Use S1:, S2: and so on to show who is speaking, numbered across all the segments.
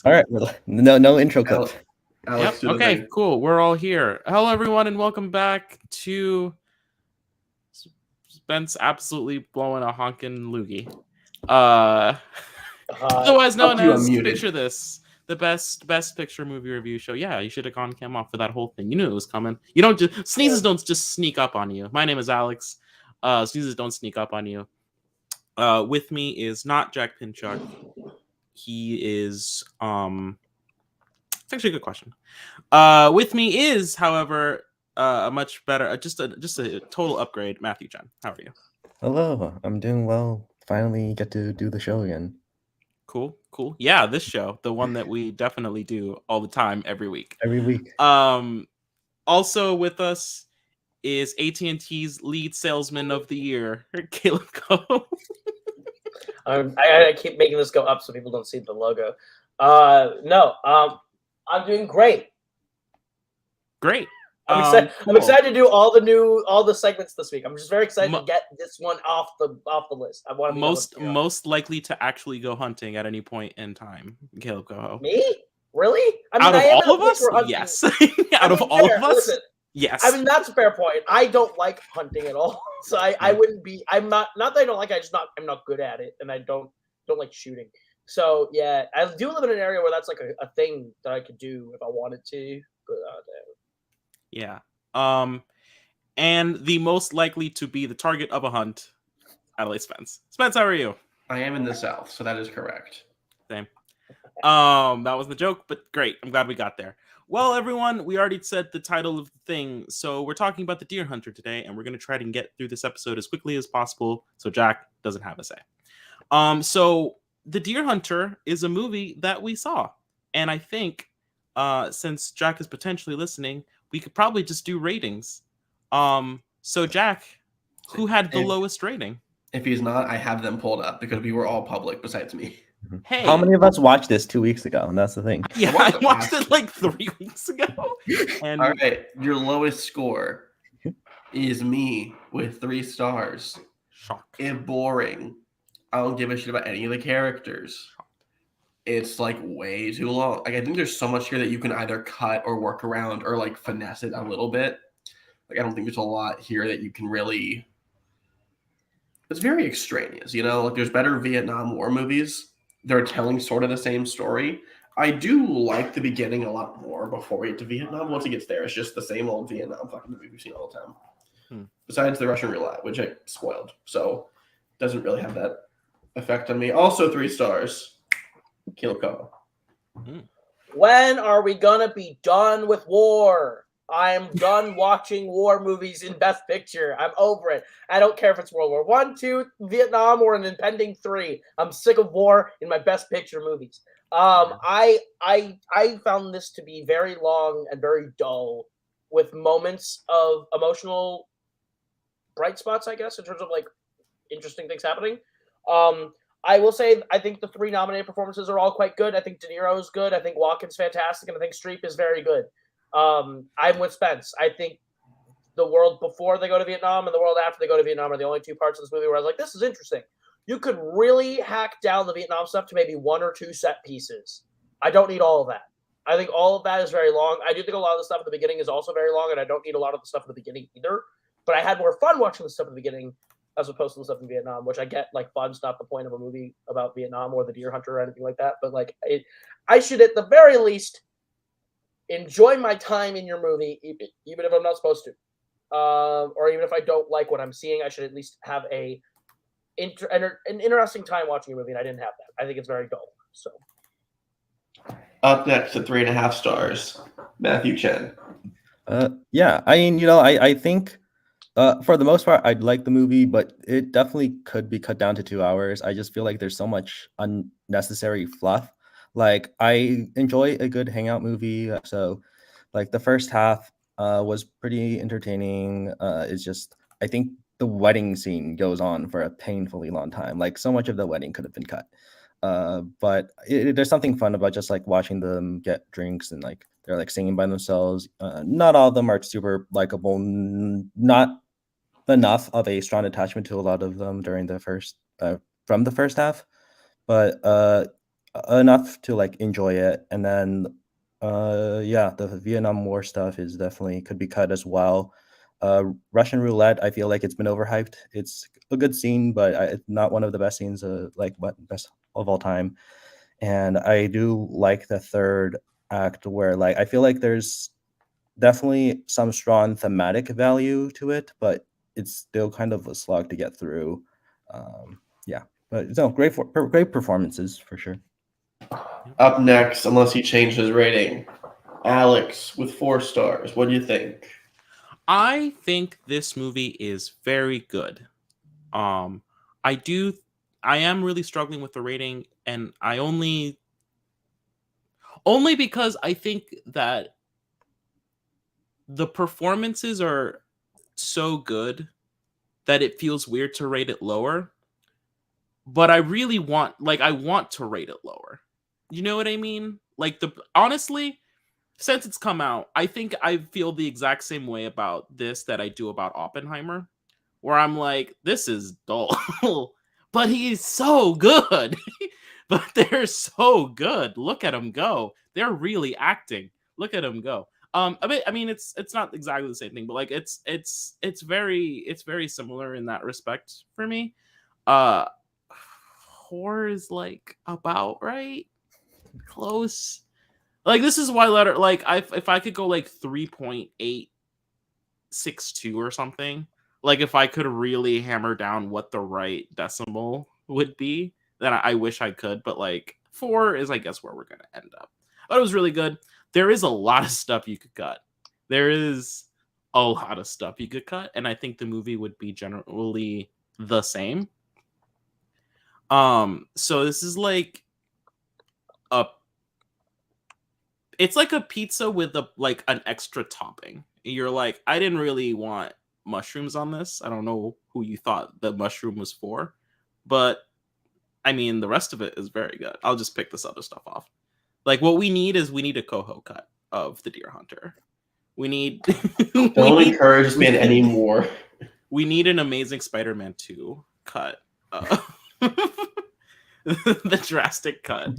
S1: All right. No intro clip.
S2: Alex,
S3: yep. Okay, cool. We're all here. Hello, everyone, and welcome back to Spence absolutely blowing a honkin' loogie. Otherwise known as Picture This, the best picture movie review show. Yeah, you should have gone cam off for that whole thing. You knew it was coming. You don't just sneezes don't just sneak up on you. My name is Alex. Sneezes don't sneak up on you. With me is not Jack Pinchuk. He is it's actually a good question. With me is, however, a much better, just a total upgrade, Matthew Chen. How are you?
S1: Hello, I'm doing well. Finally get to do the show again.
S3: Cool. Yeah, this show, the one that we definitely do all the time, every week. Also with us is AT&T's lead salesman of the year, Caleb Coe.
S4: I keep making this go up so people don't see the logo. I'm doing great.
S3: Great.
S4: I'm excited to do all the segments this week. I'm just very excited to get this one off the list. I want
S3: to most likely to actually go hunting at any point in time. Caleb Coe.
S4: Me? Really?
S3: Out of all of us? Yes. Out of all of us?
S4: Listen, yes. I mean, that's a fair point. I don't like hunting at all. So I wouldn't be. I'm not that I don't like it. I'm not good at it, and I don't like shooting. So yeah, I do live in an area where that's like a thing that I could do if I wanted to. But
S3: yeah. And the most likely to be the target of a hunt, Adelaide Spence. Spence, how are you?
S2: I am in the South, so that is correct.
S3: Same. That was the joke, but great. I'm glad we got there. Well, everyone, we already said the title of the thing, so we're talking about The Deer Hunter today, and we're going to try to get through this episode as quickly as possible so Jack doesn't have a say. So The Deer Hunter is a movie that we saw, and I think since Jack is potentially listening, we could probably just do ratings. So Jack, who had the lowest rating?
S2: If he's not, I have them pulled up because we were all public besides me.
S1: Hey, how many of us watched this 2 weeks ago? And that's the thing.
S3: Yeah, I watched it like 3 weeks ago. And
S2: all right, your lowest score is me with 3 stars.
S3: Shock.
S2: It's boring. I don't give a shit about any of the characters. It's like way too long. Like I think there's so much here that you can either cut or work around or like finesse it a little bit. Like I don't think there's a lot here that you can really. It's very extraneous, you know. Like there's better Vietnam War movies. They're telling sort of the same story. I do like the beginning a lot more before we get to Vietnam. Once it gets there, it's just the same old Vietnam fucking movie we've seen all the time. Besides the Russian roulette, which I spoiled, so it doesn't really have that effect on me. Also 3 stars. Caleb Coe.
S4: When are we gonna be done with war? I'm done watching war movies in Best Picture. I'm over it. I don't care if it's World War I, II, Vietnam, or an impending 3. I'm sick of war in my Best Picture movies. I found this to be very long and very dull, with moments of emotional bright spots, I guess, in terms of like interesting things happening. I will say I think the 3 nominated performances are all quite good. I think De Niro is good. I think Walken's fantastic, and I think Streep is very good. I'm with Spence. I think the world before they go to Vietnam and the world after they go to Vietnam are the only 2 parts of this movie where I was like, this is interesting. You could really hack down the Vietnam stuff to maybe 1 or 2 set pieces. I don't need all of that. I think all of that is very long. I do think a lot of the stuff at the beginning is also very long, and I don't need a lot of the stuff at the beginning either. But I had more fun watching the stuff at the beginning as opposed to the stuff in Vietnam, which I get, like, fun's not the point of a movie about Vietnam or the Deer Hunter or anything like that. But, like, I should at the very least enjoy my time in your movie, even if I'm not supposed to. Or even if I don't like what I'm seeing, I should at least have an interesting time watching your movie, and I didn't have that. I think it's very dull. So,
S2: up next at 3.5 stars, Matthew Chen.
S1: Yeah, I mean, you know, I think for the most part, I'd like the movie, but it definitely could be cut down to 2 hours. I just feel like there's so much unnecessary fluff. Like, I enjoy a good hangout movie, so like the first half was pretty entertaining. It's just, I think the wedding scene goes on for a painfully long time. Like, so much of the wedding could have been cut. But there's something fun about just like watching them get drinks and like they're like singing by themselves. Not all of them are super likable. Not enough of a strong attachment to a lot of them during the first from the first half. But enough to like enjoy it. And then yeah, the Vietnam War stuff is definitely could be cut as well. Russian roulette, I feel like it's been overhyped. It's a good scene, but it's not one of the best scenes, best of all time. And I do like the third act where like I feel like there's definitely some strong thematic value to it, but it's still kind of a slog to get through. Yeah, but no, great performances for sure.
S2: Up next, unless he changed his rating, Alex with 4 stars. What do you think?
S3: I think this movie is very good. I am really struggling with the rating, and I only because I think that the performances are so good that it feels weird to rate it lower. But I really want to rate it lower. You know what I mean? Like honestly, since it's come out, I think I feel the exact same way about this that I do about Oppenheimer, where I'm like, this is dull, but he's so good. But they're so good. Look at them go. They're really acting. Look at them go. I mean, it's not exactly the same thing, but like it's very similar in that respect for me. Horror is like about right, close. Like this is why letter like if I could go like 3.862 or something, like if I could really hammer down what the right decimal would be, then I wish I could, but like 4 is I guess where we're gonna end up. But it was really good. There is a lot of stuff you could cut. There is a lot of stuff you could cut, and I think the movie would be generally the same. So this is like it's like a pizza with an extra topping. You're like, I didn't really want mushrooms on this. I don't know who you thought the mushroom was for, but I mean, the rest of it is very good. I'll just pick this other stuff off. Like what we need a Coho cut of the Deer Hunter. We need
S2: Don't encourage this man anymore.
S3: We need an Amazing Spider-Man 2 cut. The drastic cut.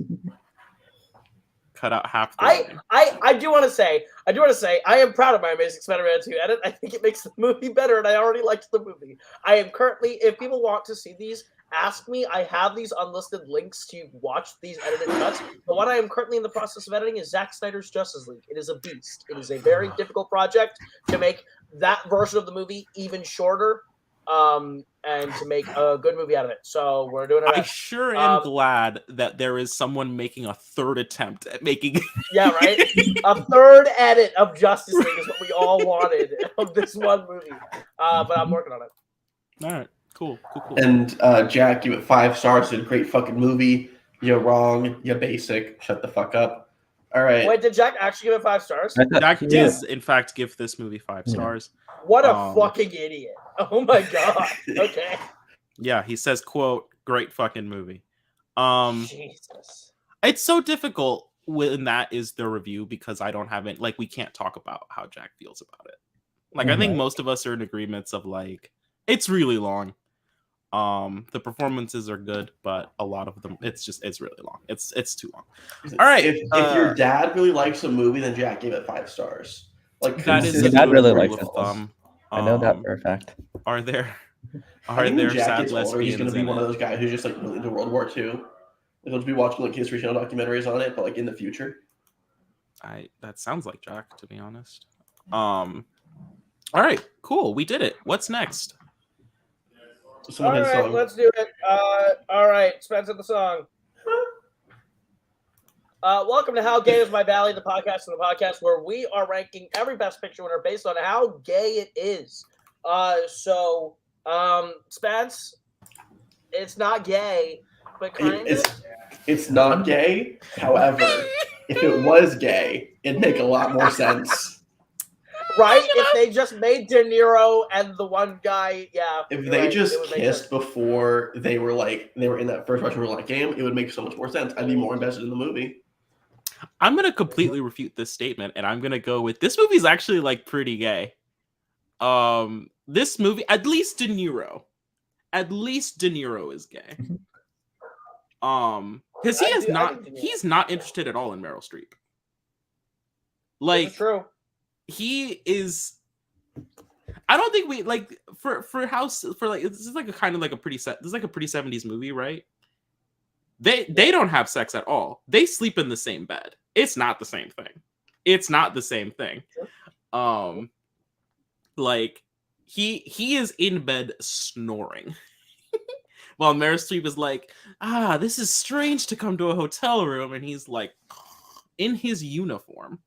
S3: Cut out half the movie.
S4: I do want to say I am proud of my Amazing Spider-Man 2 edit. I think it makes the movie better, and I already liked the movie. I am currently, if people want to see these, ask me. I have these unlisted links to watch these edited cuts. The one I am currently in the process of editing is Zack Snyder's Justice League. It is a beast. It is a very difficult project to make that version of the movie even shorter, and to make a good movie out of it. So we're doing it.
S3: I sure am glad that there is someone making a third attempt at making.
S4: Yeah, right. A third edit of Justice League is what we all wanted of this one movie. But I'm working on it.
S3: All right, cool.
S2: And Jack, give it 5 stars. It's a great fucking movie. You're wrong. You're basic. Shut the fuck up. All right.
S4: Wait, did Jack actually give it 5 stars?
S3: Jack does, in fact, give this movie 5 stars.
S4: What a fucking idiot! Oh my god. Okay.
S3: Yeah, he says, "quote Great fucking movie."
S4: Jesus.
S3: It's so difficult when that is the review because I don't have it. Like, we can't talk about how Jack feels about it. Like, I think most of us are in agreements of like it's really long. The performances are good, but a lot of them, it's really long. It's too long. All right.
S2: If your dad really likes a movie, then Jack gave it 5 stars. Like
S3: that is
S1: Your dad really likes it.
S3: thumb.
S1: I know that for a fact.
S3: Are there
S2: Jack
S3: sad
S2: gets older, he's
S3: lesbians
S2: going to be
S3: in
S2: one
S3: it?
S2: of those guys who's just like really into World War II. Like, he'll just be watching like History Channel documentaries on it, but like in the future.
S3: That sounds like Jack, to be honest. All right, cool. We did it. What's next?
S2: Someone
S4: All
S2: had a
S4: right,
S2: song.
S4: let's do it. All right, Spencer the song. Welcome to How Gay Is My Valley, the podcast where we are ranking every Best Picture winner based on how gay it is. Spence, it's not gay, but kind of.
S2: It's not gay. However, if it was gay, it'd make a lot more sense.
S4: Right? If they just made De Niro and the one guy, yeah.
S2: If they
S4: right,
S2: just
S4: it would make
S2: kissed
S4: sense.
S2: before they were in that first Russian roulette game, it would make so much more sense. I'd be more invested in the movie.
S3: I'm gonna completely refute this statement, and I'm gonna go with this movie's actually like pretty gay. This movie, at least De Niro is gay. because he
S4: I
S3: is
S4: do- I
S3: not.
S4: think De Niro-
S3: He's not interested at all in Meryl Streep.
S4: This
S3: Like
S4: is true.
S3: he is. I don't think we like for house for like this is like a kind of like a pretty set. This is like a pretty 70s movie, right? They don't have sex at all. They sleep in the same bed. It's not the same thing. It's not the same thing. Like he is in bed snoring. While Meryl Streep is like, this is strange to come to a hotel room, and he's like in his uniform,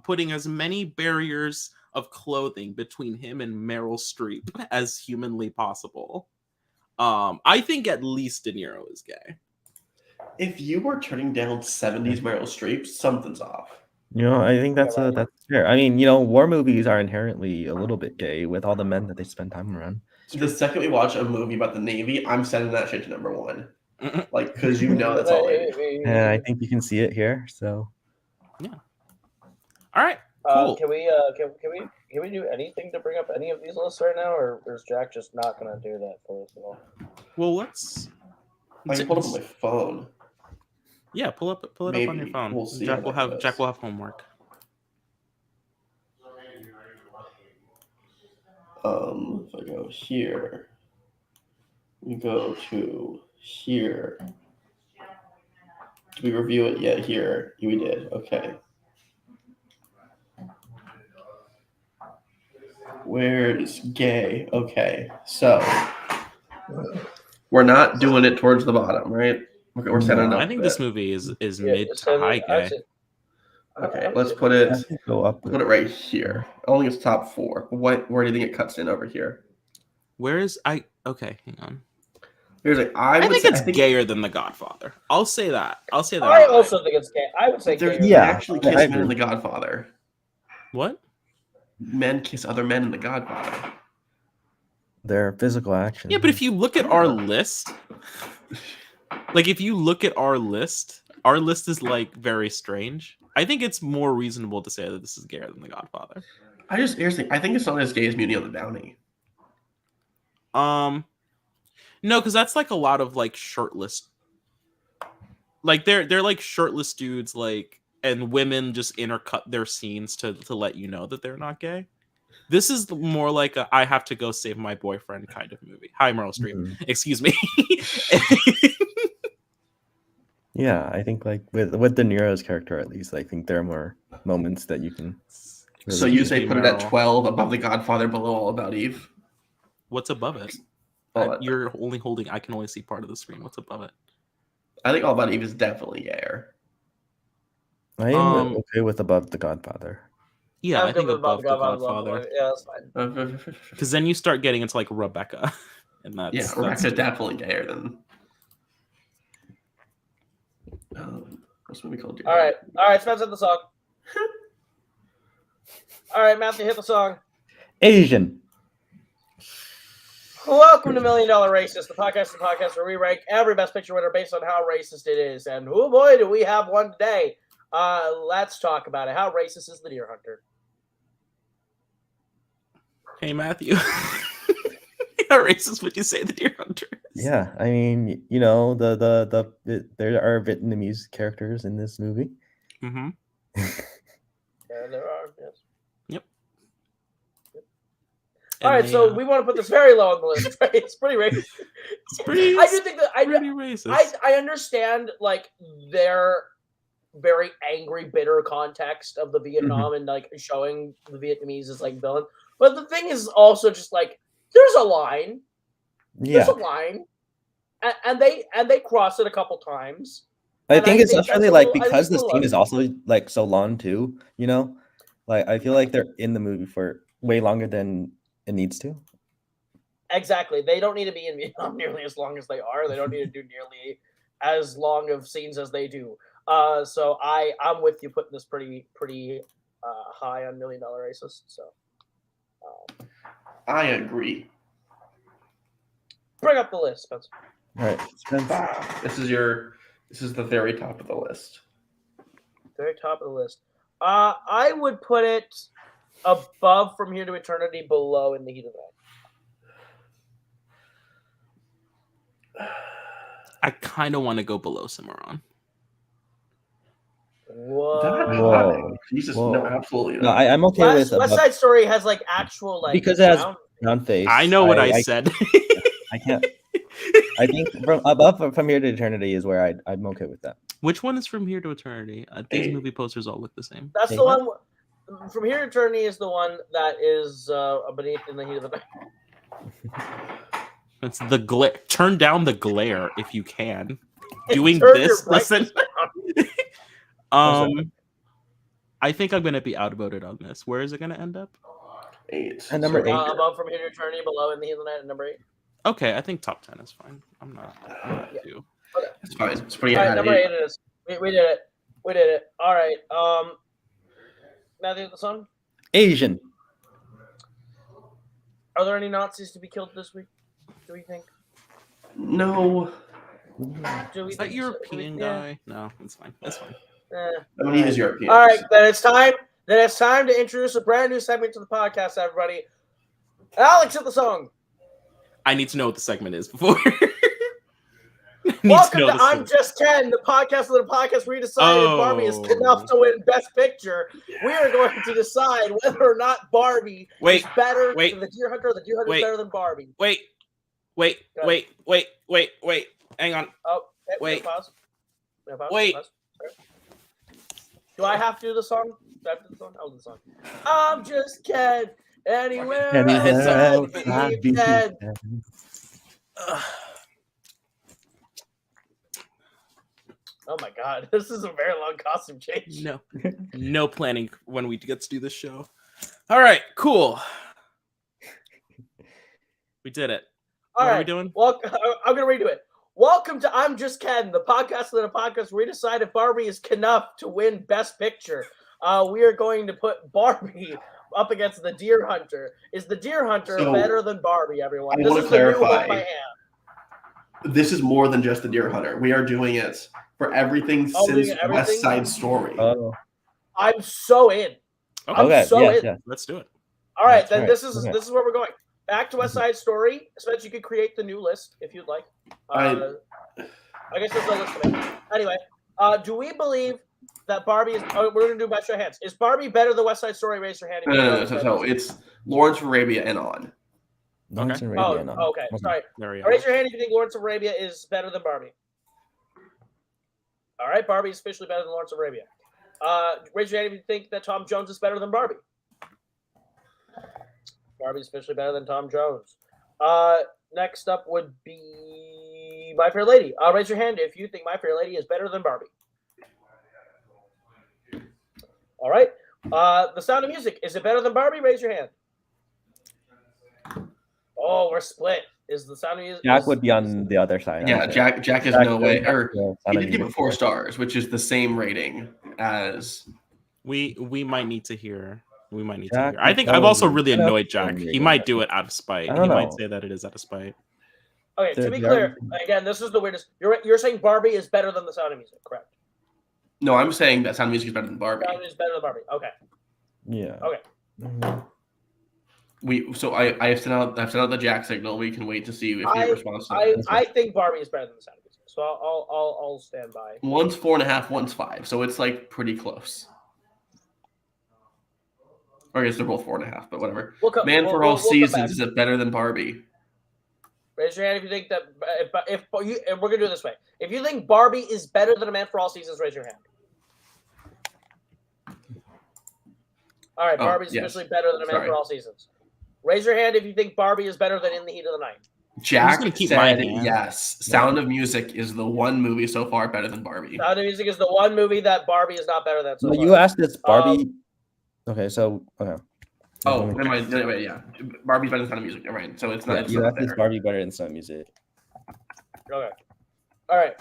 S3: putting as many barriers of clothing between him and Meryl Streep as humanly possible. I think at least De Niro is gay.
S2: If you were turning down 70s Meryl Streep, something's off.
S1: You know, I think that's
S4: Yeah,
S1: that's fair. I mean, you know, war movies are inherently a little bit gay with all the men that they spend time around.
S2: The second we watch a movie about the Navy, I'm sending that shit to number one. Like, because you know that's all they do.
S1: And I think you can see it here. So
S3: All right, cool.
S4: Can we do anything to bring up any of these lists right now, or is Jack just not going to do that for us at all?
S3: Well, let's.
S2: I can pull it up on my phone.
S3: Yeah, pull it up on your
S2: Maybe.
S3: phone.
S2: We'll see
S3: Jack
S2: how
S3: will
S2: that
S3: have
S2: goes.
S3: homework.
S2: If I go here, we go to here. Did we review it yet? Here, we did. Okay. Where's gay? Okay, so we're not doing it towards the bottom, right? Okay, we're setting it up.
S3: I think
S2: a
S3: this
S2: bit.
S3: movie is
S4: Yeah,
S3: mid to
S4: so
S3: high
S4: I
S3: gay.
S4: said-
S2: Okay, let's put it.
S1: I think go up.
S2: Put it right here. I don't think it's top 4. Where do you think it cuts in over here?
S3: Where is I? Okay, hang on.
S2: Here's like
S3: I
S2: would
S3: think
S2: say,
S3: it's gayer than The Godfather. I'll say that.
S4: I
S3: outright.
S4: also think it's gay. I would say
S2: There's
S4: gay.
S1: Yeah,
S2: actually
S1: I
S2: kiss men
S1: agree.
S2: in The Godfather.
S3: What?
S2: Men kiss other men in The Godfather.
S1: Their physical action.
S3: Yeah, but if you look at our list, like if you look at our list is like very strange. I think it's more reasonable to say that this is gayer than The Godfather.
S2: Here's the thing. I think it's not as gay as Mutiny on the Bounty.
S3: No, because that's like a lot of like shirtless, like they're like shirtless dudes, like, and women just intercut their scenes to let you know that they're not gay. This is more like a I have to go save my boyfriend kind of movie. Hi, Meryl Streep.
S1: Mhm.
S3: Excuse me.
S1: Yeah, I think like with De Niro's character at least, I think there are more moments that you can.
S2: So
S1: really
S2: you
S1: see.
S2: say put it at
S3: Meryl.
S2: 12, above The Godfather, below All About Eve?
S3: What's above it? You're only holding. I can only see part of the screen. What's above it?
S2: I think All About Eve is definitely gayer.
S1: I am okay with above The Godfather.
S3: Yeah,
S4: I'm
S3: I
S4: good
S3: think
S4: with
S3: above The
S4: Godfather.
S3: Godfather.
S4: Yeah, that's fine.
S3: Because then you start getting into like Rebecca, and that's
S2: Yeah, Rebecca's definitely gayer than. What's the movie called?
S4: All right, Spence, hit the song. All right, Matthew, hit the song.
S1: Asian.
S4: Welcome to $1 Million Racist, the podcast where we rank every Best Picture winner based on how racist it is. And oh boy, do we have one today. Let's talk about it. How racist is The Deer Hunter?
S3: Hey Matthew, how racist would you say The Deer Hunter is?
S1: Yeah, I mean, you know, there are Vietnamese characters in this movie.
S3: Mm-hmm.
S4: Yeah, there are. Yes.
S3: And
S4: All right,
S3: they,
S4: so we want to put this very low on the list. Right? It's pretty racist.
S3: it's pretty,
S4: I do think that
S3: pretty racist.
S4: I understand like their very angry, bitter context of the Vietnam and like showing the Vietnamese as like villain. But the thing is also just like there's a line.
S1: Yeah,
S4: There's a line, and they cross it a couple times.
S1: I
S4: and
S1: think
S4: I
S1: it's
S4: think
S1: especially
S4: that's a
S1: like
S4: little- I think
S1: because
S4: it's a
S1: the
S4: little
S1: scene is also like so long too. You know, like I feel like they're in the movie for way longer than it needs to.
S4: Exactly. They don't need to be in Vietnam nearly as long as they are. They don't need to do nearly as long of scenes as they do. So I'm with you putting this pretty high on $1 Million Racist. So
S2: I agree.
S4: bring up the list, Spencer.
S1: All right, Spence.
S2: This is the very top of the list.
S4: Very top of the list. I would put it above From Here to Eternity, below In the Heat of the Night.
S3: I kind of want to go below Cimarron.
S4: Whoa.
S2: That
S1: Whoa.
S2: high? Jesus,
S1: Whoa.
S2: no, absolutely
S1: No,
S2: not.
S1: I'm okay with
S4: West Side Story has like actual like
S1: because it has
S4: brown-
S1: brown face.
S3: I know what I said.
S1: I can't. I think from here to eternity is where I'm okay with that.
S3: Which one is From Here to Eternity? These
S2: Hey.
S3: movie posters all look the same.
S4: That's
S1: Hey,
S4: the
S1: what?
S4: one. From Here to Eternity is the one that is beneath in the heat of the night.
S3: It's the glare. Turn down the glare if you can. Doing
S4: Turn
S3: this,
S4: your brightness
S3: listen. I think I'm gonna be outvoted on this. Where is it gonna end up?
S2: 8.
S1: And number
S2: So-
S1: 8.
S4: Above From Here to Eternity, below in the heat of the night, at number 8.
S3: Okay, I think top 10 is fine. I'm not
S4: Yeah.
S3: too.
S2: It's fine. It's putting it
S4: All right,
S2: at
S4: number
S2: 8.
S4: 8 it is. We did it. We did it. All right. Matthew the Sun.
S1: Asian.
S4: Are there any Nazis to be killed this week? Do we think?
S2: No.
S4: Do we
S3: Is that
S4: think
S3: European
S4: so? Yeah.
S3: guy? No, it's fine. That's fine.
S4: Eh.
S2: I mean, he is European.
S4: All right, then it's time. Then it's time to introduce a brand new segment to the podcast, everybody. Alex, hit the song.
S3: I need to know what the segment is before.
S4: Welcome to I'm Just Ken, the podcast of the podcast where we decide if Barbie is good enough to win Best Picture. We are going to decide whether or not Barbie is better than the Deer Hunter. Or the Deer Hunter is better than Barbie.
S3: Wait. Hang on.
S4: Oh, okay,
S3: Wait.
S4: Pause.
S3: Wait.
S4: Pause. Do I have to do the song? Do I have to do the song? I'll do the song. I'm just Ken. Anywhere.
S1: I'd be
S4: Ken. Oh my god, this is a very long costume change.
S3: No planning when we get to do this show. All right, cool. We did it. What are we doing?
S4: Well, I'm going to redo it. Welcome to I'm Just Ken, the podcast of the podcast where we decide if Barbie is enough to win Best Picture. We are going to put Barbie up against the Deer Hunter. Is the Deer Hunter better than Barbie, everyone?
S2: I want to clarify. This is more than just the Deer Hunter. We are doing it for everything since West Side Story.
S1: Oh.
S4: I'm so in.
S3: Okay.
S4: I'm so in.
S1: Yeah.
S3: Let's do it.
S4: All right,
S1: That's
S4: then
S1: right.
S4: this is where we're going. Back to West Side Story. Spencer, you could create the new list if you'd like. I guess there's no list to make. Anyway, do we believe that Barbie is? Oh, we're going to do by show of hands. Is Barbie better than West Side Story? Raise your hand.
S2: No. It's Lawrence of Arabia and on.
S1: Lawrence of Arabia, no.
S4: Okay. Sorry.
S3: There we go.
S4: Raise your hand if you think Lawrence of Arabia is better than Barbie. All right, Barbie is officially better than Lawrence of Arabia. Raise your hand if you think that Tom Jones is better than Barbie. Barbie's officially better than Tom Jones. Next up would be My Fair Lady. Raise your hand if you think My Fair Lady is better than Barbie. All right. The Sound of Music. Is it better than Barbie? Raise your hand. Oh, we're split. Is The Sound of Music?
S1: Jack would be on the other side.
S2: Yeah, Jack is no way. Or he did give it 4
S1: Music.
S2: stars, which is the same rating as.
S3: We might need to hear. We might need
S1: Jack
S3: to hear. I think
S1: is
S3: I've also
S1: probably
S3: really
S1: enough
S3: annoyed Jack.
S1: for me,
S3: He might do it out of spite.
S1: I
S3: He
S1: don't
S3: might
S1: know.
S3: say that it is out of spite.
S4: Okay, to
S1: The
S4: be
S1: Jar-
S4: clear, again, this is the weirdest. You're saying Barbie is better than The Sound of Music, correct?
S2: No, I'm saying that Sound of Music is better than Barbie.
S4: Sound of Music is better than Barbie. Okay.
S1: Yeah.
S4: Okay.
S1: Mhm.
S2: I've sent out the Jack signal. We can wait to see if he responds to that.
S4: I think Barbie is better than The Sound of Music, so I'll stand by.
S2: One's 4.5, one's 5, so it's like pretty close. Or I guess they're both 4.5, but whatever.
S4: We'll
S2: For All Seasons, is it better than Barbie?
S4: Raise your hand if you think that if you, and we're gonna do it this way. If you think Barbie is better than A Man for All Seasons, raise your hand. All right, Barbie's officially better than A Man for All Seasons. Raise your hand if you think Barbie is better than In the Heat of the Night.
S2: Jack
S3: gonna keep my
S2: said
S3: hand.
S2: yes. Sound of Music is the one movie so far better than Barbie.
S4: Sound of Music is the one movie that Barbie is not better than. So
S1: Well,
S4: far.
S1: you asked this Barbie. Okay.
S2: Oh, never mind. No, wait, yeah. Barbie's better than Sound of Music. Never mind. So it's not.
S1: Yeah,
S2: It's
S1: you
S2: not
S1: asked this
S2: there.
S1: Barbie better than Sound of Music.
S4: Okay. All right.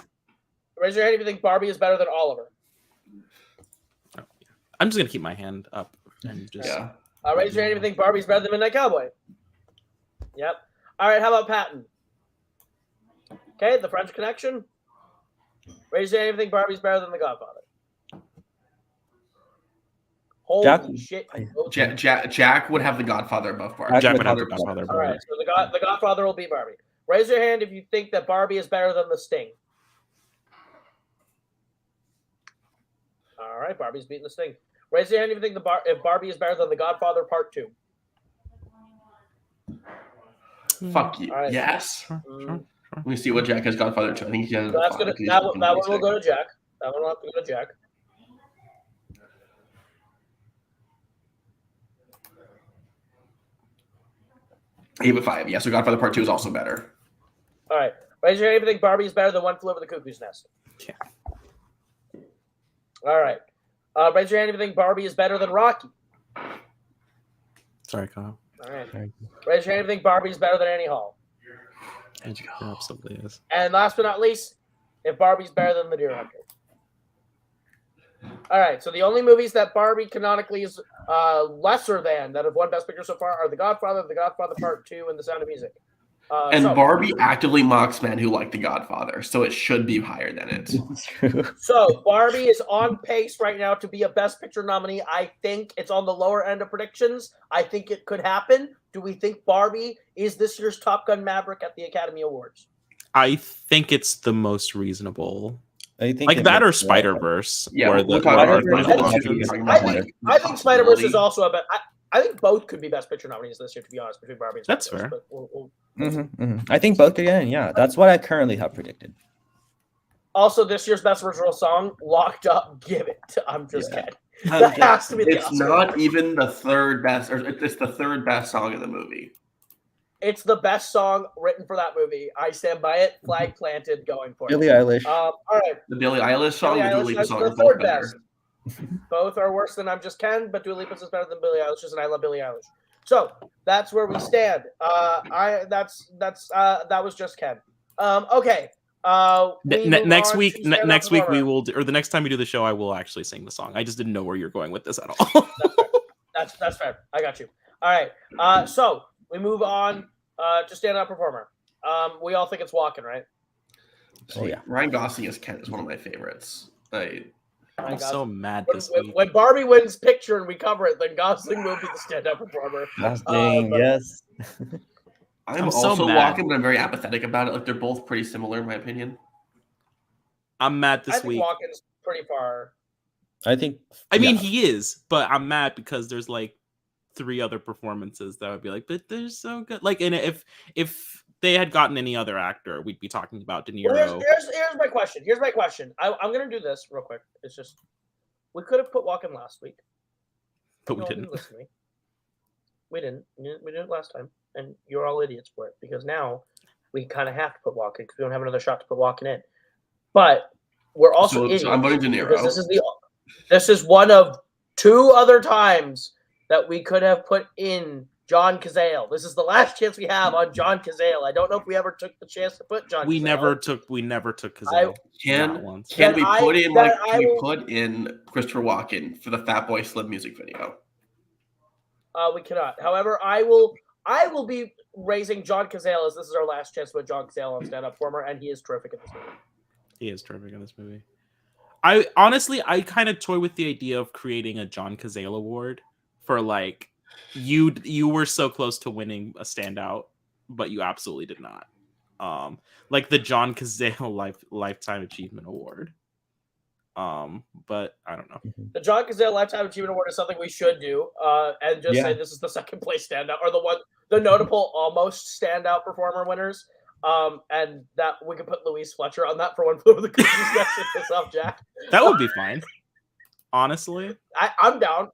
S4: Raise your hand if you think Barbie is better than Oliver.
S3: I'm just gonna keep my hand up and just.
S2: Yeah.
S4: Raise your hand if you think Barbie's better than Midnight Cowboy. Yep. All right. How about Patton? Okay, The French Connection. Raise your hand if you think Barbie's better than The Godfather. Holy shit!
S2: Jack would have The Godfather above Barbie.
S3: Jack would have The Godfather.
S4: All right, so the Godfather will be Barbie. Raise your hand if you think that Barbie is better than The Sting. right, Barbie's beating this thing. Raise your hand if you think if Barbie is better than The Godfather Part 2.
S2: Fuck you.
S4: All right.
S2: Yes.
S3: Sure.
S2: Let me see what Jack has Godfather 2. I think he has.
S4: So that's gonna that one will go to Jack. That one will have to go to Jack.
S2: He have a 5. Yeah, so Godfather Part 2 is also better.
S4: All right. Raise your hand if you think Barbie is better than One Flew Over the Cuckoo's Nest.
S3: Yeah.
S4: All right. Raise your hand if you think Barbie is better than Rocky.
S3: Sorry, Kyle.
S4: All right.
S1: Sorry.
S4: Raise your hand if you think Barbie is better than Annie Hall.
S3: It absolutely is.
S4: And last but not least, if Barbie's better than The Deer Hunter. All right. So the only movies that Barbie canonically is lesser than that have won Best Picture so far are The Godfather Part 2, and The Sound of Music.
S2: And
S4: so,
S2: Barbie actively mocks men who like The Godfather, so it should be higher than it.
S1: It's true.
S4: So Barbie is on pace right now to be a Best Picture nominee. I think it's on the lower end of predictions. I think it could happen. Do we think Barbie is this year's Top Gun Maverick at the Academy Awards?
S3: I think it's the most reasonable.
S1: I think
S3: Like
S1: it
S3: that or
S1: makes-
S3: Spider-Verse.
S2: Yeah,
S3: where
S2: we'll
S3: the
S2: talk about
S1: Spider-Verse
S2: the
S1: is
S2: two
S1: actually-
S2: talking
S4: I
S2: about,
S4: think
S2: like,
S4: I think Spider-Verse is
S2: possibility.
S4: also a bet. I think both could be Best Picture nominees this year, to be honest, between Barbie and
S3: That's
S4: Spider-Verse,
S3: fair.
S4: but we'll
S1: I think both could get in. Yeah, that's what I currently have predicted.
S4: Also, this year's Best Original Song, Locked Up, Give It. I'm just
S1: Yeah.
S4: kidding. That has to be the
S2: It's
S4: Oscar.
S2: not even the third best, or it's the third best song in the movie.
S4: It's the best song written for that movie. I stand by it. Flag planted, going for it.
S1: Billie Eilish.
S4: All right.
S2: The Billie Eilish song,
S4: Billie
S2: the Dua
S4: Eilish
S2: Lipa
S4: is
S2: song
S4: the
S2: are both
S4: third
S2: better.
S4: best. Both are worse than I'm Just Ken, but Dua Lipa's is better than Billie Eilish's, and I love Billie Eilish. So that's where we stand. That was Just Ken. Okay. We move
S3: Next
S4: on
S3: week,
S4: to Stand Up
S3: next week we
S4: Performer.
S3: will, or the next time we do the show, I will actually sing the song. I just didn't know where you're going with this at all.
S4: That's fair. I got you. All right. So we move on to Stand Up Performer. We all think it's Walken, right?
S1: Oh yeah.
S2: Ryan Gosling as Kent is one of my favorites.
S3: I'm so mad this
S4: When,
S3: week.
S4: when Barbie wins picture and we cover it, then Gosling will be the stand-up performer.
S1: Gosling,
S4: but-
S1: yes.
S2: I'm
S3: so
S2: also
S3: mad.
S2: Walken, but I'm very apathetic about it. Like they're both pretty similar in my opinion.
S3: I'm mad
S4: I
S3: this
S4: think
S3: week.
S4: Walken's pretty far.
S1: I think.
S3: I mean,
S1: yeah.
S3: he is, but I'm mad because there's like 3 other performances that would be like, but they're so good. Like, and if they had gotten any other actor, we'd be talking about De Niro.
S4: Well, here's my question. I'm gonna do this real quick. It's just we could have put Walken last week,
S3: But we
S4: y'all
S3: didn't.
S4: listen to me. We didn't. We did it last time, and you're all idiots for it because now we kind of have to put Walken because we don't have another shot to put Walken in. But we're also idiots.
S2: So I'm voting De Niro.
S4: Because this is one of 2 other times that we could have put in John Cazale. This is the last chance we have on John Cazale. I don't know if we ever took the chance to put John.
S3: We
S4: Cazale.
S3: never took Cazale. Not
S2: Can
S3: once.
S2: can
S4: Then
S2: we
S4: I-
S2: put in
S4: then
S2: like
S4: I
S2: can we
S4: will-
S2: put in Christopher Walken for the Fat Boy Slim music video?
S4: We cannot. However, I will be raising John Cazale as this is our last chance to put John Cazale on stand-up performer, and he is terrific in this movie.
S3: He is terrific in this movie. I honestly, I kind of toy with the idea of creating a John Cazale award for like you were so close to winning a standout, but you absolutely did not. Like the John Cazale Lifetime Achievement Award. But I don't know.
S4: The John Cazale Lifetime Achievement Award is something we should do, and just say this is the second place standout or the notable almost standout performer winners. And that we could put Louise Fletcher on that for One Flew Over the Cuckoo's Nest with yourself, Jack.
S3: That would be fine. Honestly,
S4: I'm down.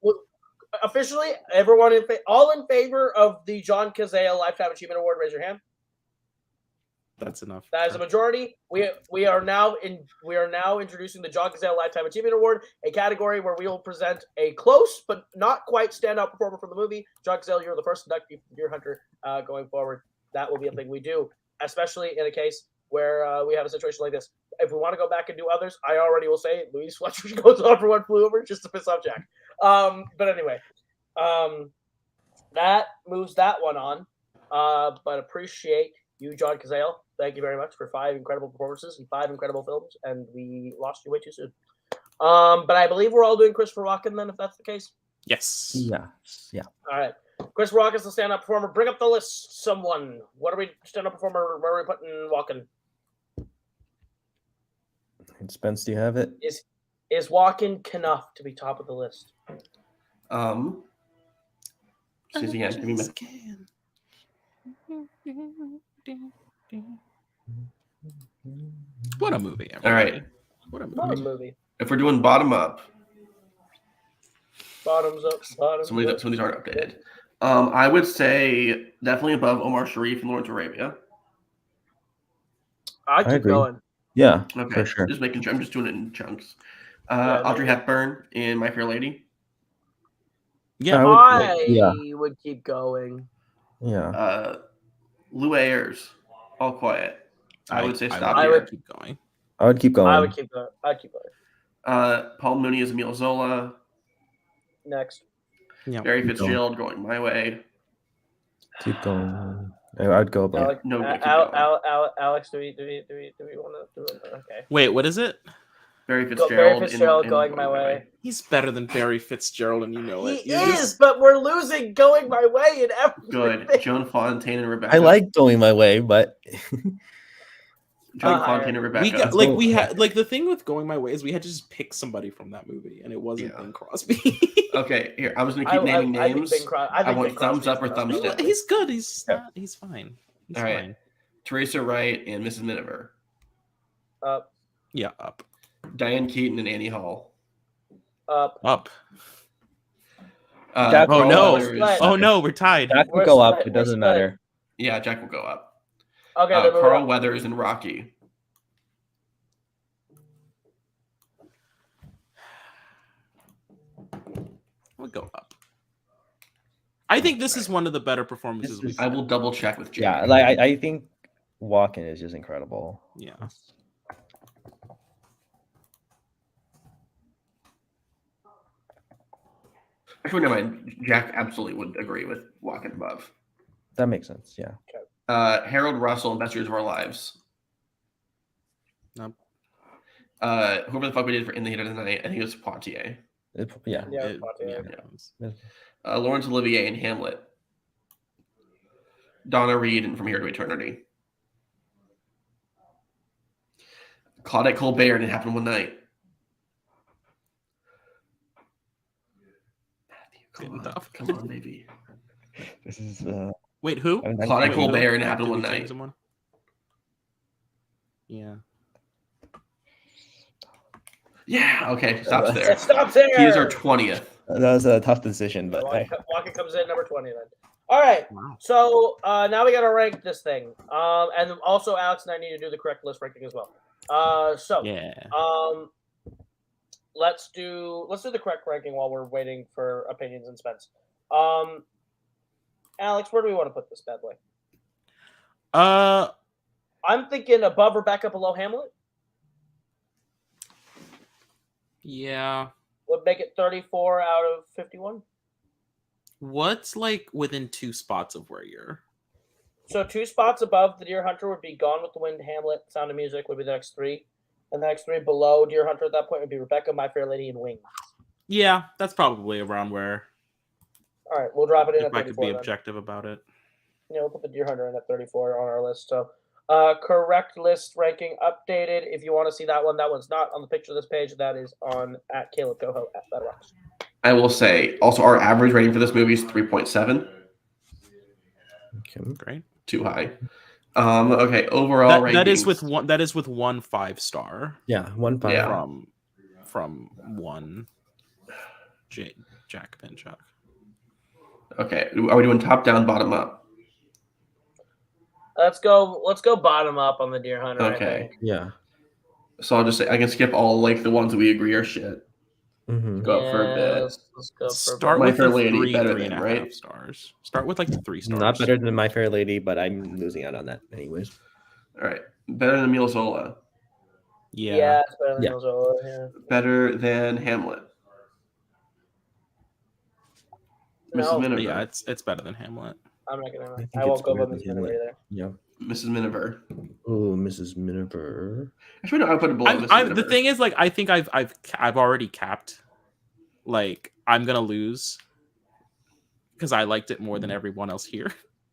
S4: Officially, everyone all in favor of the John Cazale Lifetime Achievement Award. Raise your hand.
S3: that's enough.
S4: That is a majority. We are now introducing the John Cazale Lifetime Achievement Award, a category where we will present a close but not quite standout performer from the movie. John Cazale, you're the first inductee for Deer Hunter going forward. That will be a thing we do, especially in a case where we have a situation like this. If we want to go back and do others, I already will say Louise Fletcher goes on for One Flew Over just to piss off Jack. But anyway, that moves that one on. But appreciate you, John Cazale. Thank you very much for 5 incredible performances and 5 incredible films, and we lost you way too soon. But I believe we're all doing Christopher Walken then, if that's the case.
S3: Yes.
S1: Yeah.
S4: All right. Christopher Walken is the stand-up performer. Bring up the list, someone. What are we stand-up performer? Where are we putting Walken?
S1: And Spence, do you have it?
S4: Is Walken enough to be top of the list?
S2: Since again, give me my
S3: What a movie!
S2: All
S3: Everybody.
S2: right.
S3: What a
S4: What a
S3: movie!
S4: movie.
S2: If we're doing bottom up,
S4: Bottoms up. Bottoms
S2: some of
S4: up.
S2: these aren't updated. I would say definitely above Omar Sharif and Lawrence of Arabia.
S4: I keep
S1: agree.
S4: going.
S1: Yeah,
S2: Okay,
S1: for sure.
S2: just making sure. I'm just doing it in chunks.
S4: Yeah,
S2: Audrey
S4: maybe.
S2: Hepburn in My Fair Lady.
S3: Yeah,
S4: I would keep going.
S1: Yeah.
S2: Lou Ayres, All Quiet. I would say stop
S3: I
S2: here.
S3: would keep going.
S1: I would keep going.
S4: I would keep going. I'd keep going.
S2: Paul Mooney as Emile Zola.
S4: Next.
S3: Yeah.
S2: Barry
S1: Keep
S2: Fitzgerald going My Way.
S1: Keep going. I'd go above.
S4: Alex,
S2: No, keep going.
S4: Alex, do we want to do it? Okay.
S3: Wait, what is it?
S2: Barry
S4: Barry
S2: Fitzgerald.
S4: Fitzgerald
S2: in
S4: going My Way.
S3: He's better than Barry Fitzgerald, and you know it.
S4: He is, but we're losing going my way in everything.
S2: Good. Joan Fontaine and Rebecca.
S1: I like going my way, but
S2: Joan
S4: Uh,
S2: Fontaine and Rebecca.
S3: We had the thing with Going My Way is we had to just pick somebody from that movie, and it wasn't
S2: Yeah.
S3: Bing Crosby.
S2: Okay, here I was gonna keep naming names. I want thumbs up or thumbs down.
S3: He's good. He's
S1: Yeah.
S3: not. He's fine. He's
S2: All right.
S3: fine.
S2: Teresa Wright and Mrs. Miniver.
S4: Up,
S3: Yeah, up,
S2: Diane Keaton and Annie Hall.
S4: up.
S3: up.
S1: Jack-
S3: Oh
S2: Carl
S3: no!
S2: Weathers-
S3: Oh no! We're tied.
S1: Jack will
S4: We're
S1: go up.
S4: split,
S1: It
S4: we're
S1: doesn't
S4: split.
S1: matter.
S2: Yeah, Jack will go up.
S4: Okay, then we're
S2: Carl
S4: up.
S2: Weathers and Rocky.
S3: We'll go up. I think this is one of the better performances
S1: This
S3: we've
S1: is-
S2: I will double check with Jake.
S1: Yeah, like I think Walken is just incredible.
S3: Yeah.
S2: Actually, never mind. Jack absolutely would agree with Walking Above.
S1: That makes sense. Yeah.
S2: Harold Russell and Best Years of Our Lives.
S3: Nope.
S2: Whoever the fuck we did for In the Heat of the Night, I think it was Poitier.
S1: Yeah.
S4: Yeah,
S3: It-
S4: yeah.
S2: Laurence Olivier and Hamlet. Donna Reed and From Here to Eternity. Claudette Colbert and It Happened One Night.
S3: Getting tough.
S2: Come on, baby.
S1: This is
S3: Wait, who?
S2: Claudette
S3: Wait,
S2: Colbert
S3: who?
S2: and It Happened
S3: Did
S2: One
S3: we change
S2: Night.
S3: someone? Yeah.
S2: Yeah, okay, stops there.
S4: It stops there.
S2: He is our 20th.
S1: that was a tough decision, but hey.
S4: Walken comes in at number 20 then. All right.
S3: Wow.
S4: So now we got to rank this thing. And also Alex and I need to do the correct list ranking as well.
S3: Yeah.
S4: Let's do the correct ranking while we're waiting for opinions and Spence. Alex, where do we want to put this bad boy? I'm thinking above Rebecca, below Hamlet.
S3: Yeah.
S4: Would make it 34 out of 51.
S3: What's like within 2 spots of where you're?
S4: So 2 spots above the Deer Hunter would be Gone with the Wind, Hamlet, Sound of Music would be the next 3. And the next 3 below Deer Hunter at that point would be Rebecca, My Fair Lady, and Wings.
S3: Yeah, that's probably around where.
S4: All right, we'll drop it in
S3: If
S4: at
S3: I could
S4: 34
S3: be
S4: then.
S3: objective about it.
S4: Yeah, we'll put the Deer Hunter in at 34 on our list. So correct list ranking updated. If you want to see that one's not on the picture of this page. That is on at Caleb Coho at Bedrocks.
S2: I will say, also, our average rating for this movie is 3.7.
S1: Okay.
S3: Great.
S2: Too high. Okay, overall
S3: That is
S2: rankings.
S3: with one. That is with 1 5-star
S1: Yeah, 1-5.
S2: Yeah.
S3: from one. Jack Pinchuk.
S2: Okay, are we doing top down, bottom up?
S4: Let's go bottom up on the Deer Hunter. I
S2: Okay.
S4: think.
S1: Yeah.
S2: So I'll just say I can skip all like the ones that we agree are shit.
S1: Mm-hmm.
S2: Go up for a bit.
S4: Let's go for
S3: Start
S2: My
S3: with
S2: Fair
S3: the
S2: Lady,
S3: 3,
S2: better
S3: 3.5
S2: than, right?
S3: stars. Start with like the 3 stars.
S1: Not better than My Fair Lady, but I'm losing out on that anyways.
S2: All right, better than Emile Zola.
S3: Yeah.
S4: it's better than
S1: Yeah.
S4: Zola, yeah.
S2: Better than Hamlet.
S4: No.
S2: Mrs. Miniver.
S3: Yeah, it's better than Hamlet.
S4: I'm not gonna.
S1: think
S4: I won't
S1: it's
S4: go
S1: better
S4: above this
S1: than
S4: minute
S1: Hamlet.
S4: either.
S1: Yeah.
S2: Mrs. Miniver.
S1: Oh, Mrs. Miniver.
S2: Actually, no, I put it below Mrs.
S3: The
S2: Miniver.
S3: thing is, like, I think I've already capped. Like, I'm gonna lose because I liked it more than everyone else here.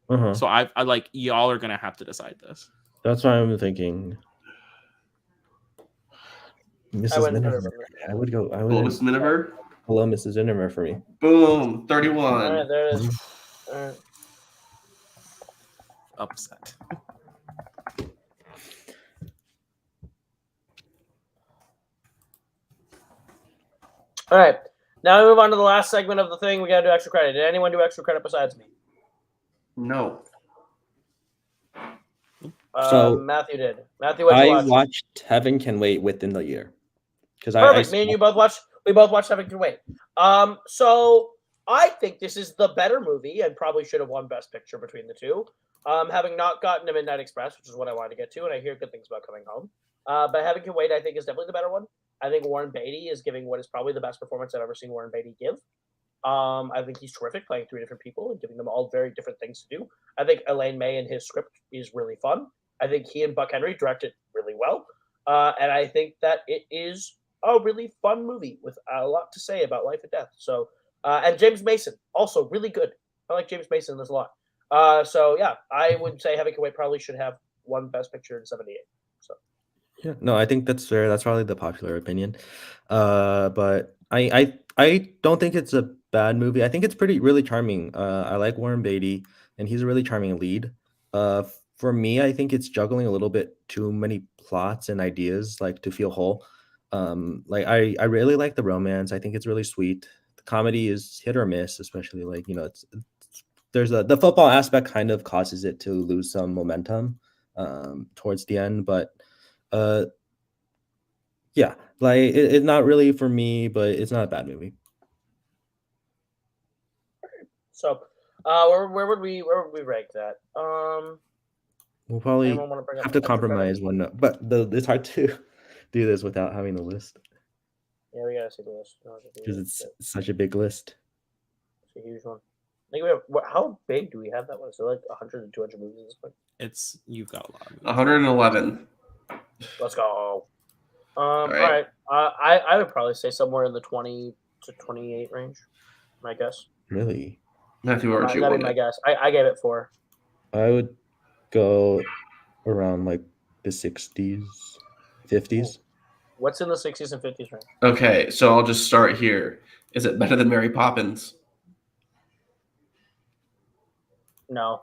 S1: Uh-huh.
S3: So I like y'all are gonna have to decide this.
S1: That's what I'm thinking. Mrs.
S4: wouldn't put it
S1: Miniver.
S4: for
S1: I would go. I
S2: Hello,
S1: would.
S2: Mrs. Miniver.
S1: Hello, Mrs. Miniver for me.
S2: Boom,
S4: All
S2: 31.
S4: right, there it is. All right.
S3: Upset.
S4: All right. Now we move on to the last segment of the thing. We got to do extra credit. Did anyone do extra credit besides me?
S2: No.
S1: So,
S4: Matthew did. Matthew, what you
S1: I
S4: watch?
S1: watched Heaven Can Wait within the year because
S4: Perfect. Me and you both watched. We both watched Heaven Can Wait. So I think this is the better movie and probably should have won Best Picture between the two. Having not gotten to Midnight Express, which is what I wanted to get to, and I hear good things about Coming Home. But Heaven Can Wait, I think, is definitely the better one. I think Warren Beatty is giving what is probably the best performance I've ever seen Warren Beatty give. I think he's terrific playing three different people and giving them all very different things to do. I think Elaine May and his script is really fun. I think he and Buck Henry directed really well. And I think that it is a really fun movie with a lot to say about life and death. So, and James Mason, also really good. I like James Mason in this a lot. So, yeah, I would say Heaven Can Wait probably should have won Best Picture in 78. So,
S1: Yeah, no, I think that's fair. That's probably the popular opinion. But I don't think it's a bad movie. I think it's really charming. I like Warren Beatty, and he's a really charming lead. For me, I think it's juggling a little bit too many plots and ideas, like to feel whole. Like I really like the romance. I think it's really sweet. The comedy is hit or miss, especially like it's there's the football aspect kind of causes it to lose some momentum towards the end, but yeah, like it's not really for me, but it's not a bad movie.
S4: so where would we rank that?
S1: We'll probably
S4: Anyone want to bring up
S1: have to
S4: extra credit?
S1: compromise one note, but it's hard to do this without having the list
S4: Yeah, we gotta see the list.
S1: because it's such a big list.
S4: It's a huge one. I think we have. How big do we have that one? So like 100 to 200 movies at this point.
S3: You've got a lot of movies.
S2: 111.
S4: Let's go.
S2: All
S4: All right. I would probably say somewhere in the 20 to 28 range. My guess.
S1: Really,
S2: Matthew, where would you
S4: That'd
S2: want
S4: be my
S2: it?
S4: guess. I gave it 4.
S1: I would go around like the 60s, 50s.
S4: What's in the 60s and 50s range?
S2: Okay, so I'll just start here. Is it better than Mary Poppins?
S4: No.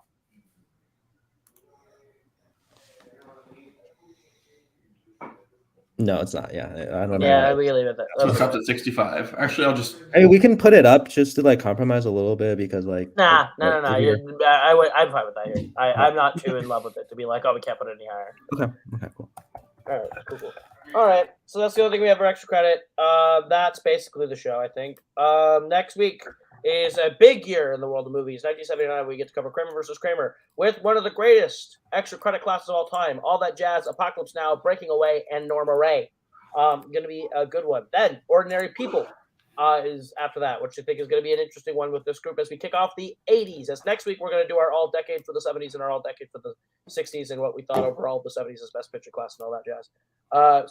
S1: Oh, No, it's not. Yeah, I don't know.
S4: Yeah, we can leave it at
S2: So it
S4: that.
S2: stopped at 65. Actually, I'll just.
S1: Hey, we can put it up just to like compromise a little bit because like
S4: Nah,
S1: like,
S4: no.
S1: if you're-
S4: I'm fine with that here. I'm not too in love with it to be like, oh, we can't put it any higher.
S1: Okay, cool.
S4: All right, cool. All right, so that's the only thing we have for extra credit. That's basically the show, I think. Next week is a big year in the world of movies. 1979, we get to cover Kramer versus Kramer with one of the greatest extra credit classes of all time. All That Jazz, Apocalypse Now, Breaking Away, and Norma Ray. Going to be a good one. Then Ordinary People is after that, which I think is going to be an interesting one with this group as we kick off the 80s. As next week, we're going to do our all decade for the 70s and our all decade for the 60s and what we thought overall of the 70s as best picture class and all that jazz.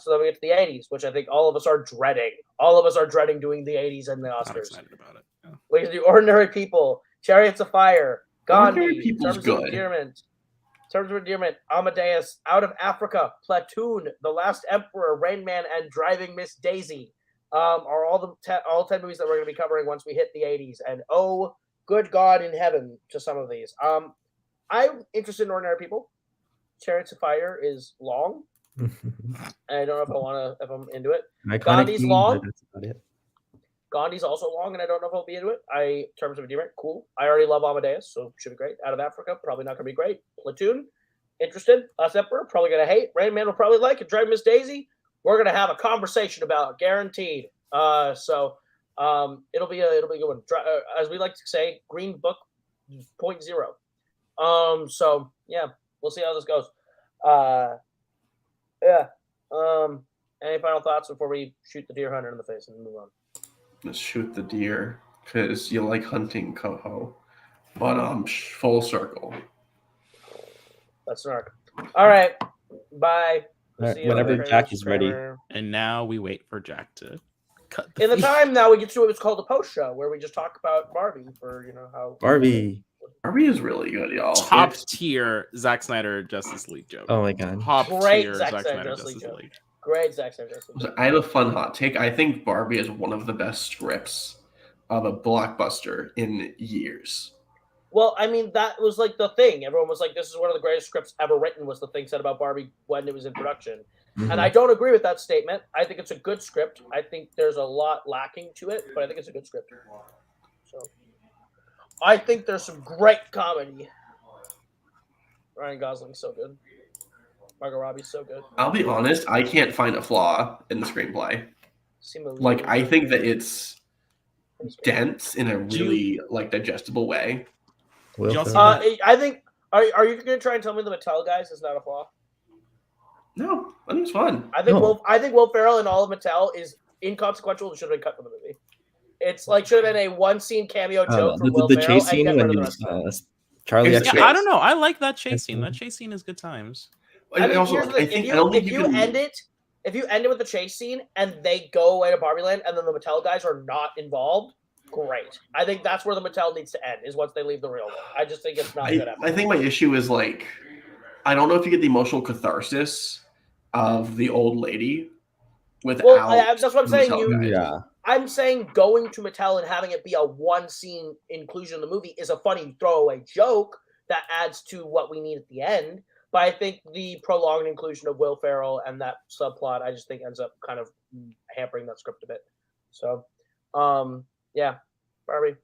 S4: So then we get to the 80s, which I think all of us are dreading. All of us are dreading doing the 80s and the
S3: I'm
S4: Oscars.
S3: excited about it. Yeah.
S4: We can do Ordinary People, Chariots of Fire,
S2: Ordinary
S4: Gandhi,
S2: People's
S4: Terms
S2: good.
S4: of Endearment, Amadeus, Out of Africa, Platoon, The Last Emperor, Rain Man, and Driving Miss Daisy are all 10 movies that we're going to be covering once we hit the 80s. And oh, good God in heaven to some of these. I'm interested in Ordinary People. Chariots of Fire is long. I don't know if I'm into it.
S1: Iconic
S4: Gandhi's
S1: theme,
S4: long.
S1: but that's about it.
S4: Gandhi's also long, and I don't know if I'll be into it. Terms of Endearment, cool. I already love Amadeus, so should be great. Out of Africa, probably not going to be great. Platoon, interested. Last Emperor, probably going to hate. Rain Man will probably like it. Drive Miss Daisy, we're going to have a conversation about, guaranteed. So it'll be a good one. As we like to say, Green Book 0.0. So yeah, we'll see how this goes. Yeah. Any final thoughts before we shoot the deer hunter in the face and move on?
S2: Let's shoot the deer because you like hunting, Coho. But full circle.
S4: That's snark. All right. Bye.
S1: All right,
S4: See you
S1: whenever
S4: later,
S1: Jack
S4: Mr.
S1: is ready.
S4: Kramer.
S3: And now we wait for Jack to cut
S4: In the
S3: feed.
S4: time now, we get to do what's called a post show, where we just talk about Barbie for how
S1: Barbie.
S2: Barbie is really good, y'all.
S3: Top
S2: It's-
S3: tier Zack Snyder Justice League joke.
S1: Oh my god.
S3: Top
S4: Great
S3: tier
S4: Zack
S3: Zack
S4: Snyder
S3: Snyder
S4: Justice
S3: Justice
S4: League
S3: League.
S4: Great Zack Snyder.
S2: So I have a fun hot take. I think Barbie is one of the best scripts of a blockbuster in years.
S4: Well, I mean, that was like the thing. Everyone was like, "This is one of the greatest scripts ever written." Was the thing said about Barbie when it was in production, and I don't agree with that statement. I think it's a good script. I think there's a lot lacking to it, but I think it's a good script. So, I think there's some great comedy. Ryan Gosling's so good. Margot Robbie's so good.
S2: I'll be honest, I can't find a flaw in the screenplay. Like, I think that it's dense in a really like digestible way.
S1: Will
S3: Just-
S1: Ferrell.
S4: I think. Are you going to try and tell me the Mattel guys is not a flaw?
S2: No, I think it's fun.
S4: I think
S1: No.
S4: Will Ferrell and all of Mattel is inconsequential and should have been cut from the movie. It's like should have been a one scene cameo joke from Will
S1: the
S4: Ferrell
S1: chase scene
S4: and get
S1: when
S4: rid
S1: he
S4: of the
S1: was
S4: rest.
S1: Charlie
S2: Here's the
S1: XCX.
S3: Yeah, I don't know. I like that chase
S1: That's
S3: scene. That
S1: cool.
S3: chase scene is good times.
S4: I mean,
S2: also,
S4: here's the
S2: I
S4: thing.
S2: think
S4: If
S2: I don't think
S4: if
S2: you
S4: you
S2: can.
S4: end it with the chase scene and they go away to Barbie Land and then the Mattel guys are not involved, great. I think that's where the Mattel needs to end, is once they leave the real world. I just think it's not good.
S2: I think my issue is like, I don't know if you get the emotional catharsis of the old lady without.
S4: Well, that's what I'm
S2: the
S4: saying.
S2: Mattel guys.
S1: Yeah.
S4: I'm saying going to Mattel and having it be a one scene inclusion in the movie is a funny throwaway joke that adds to what we need at the end. But I think the prolonged inclusion of Will Ferrell and that subplot, I just think ends up kind of hampering that script a bit. So, yeah, Barbie.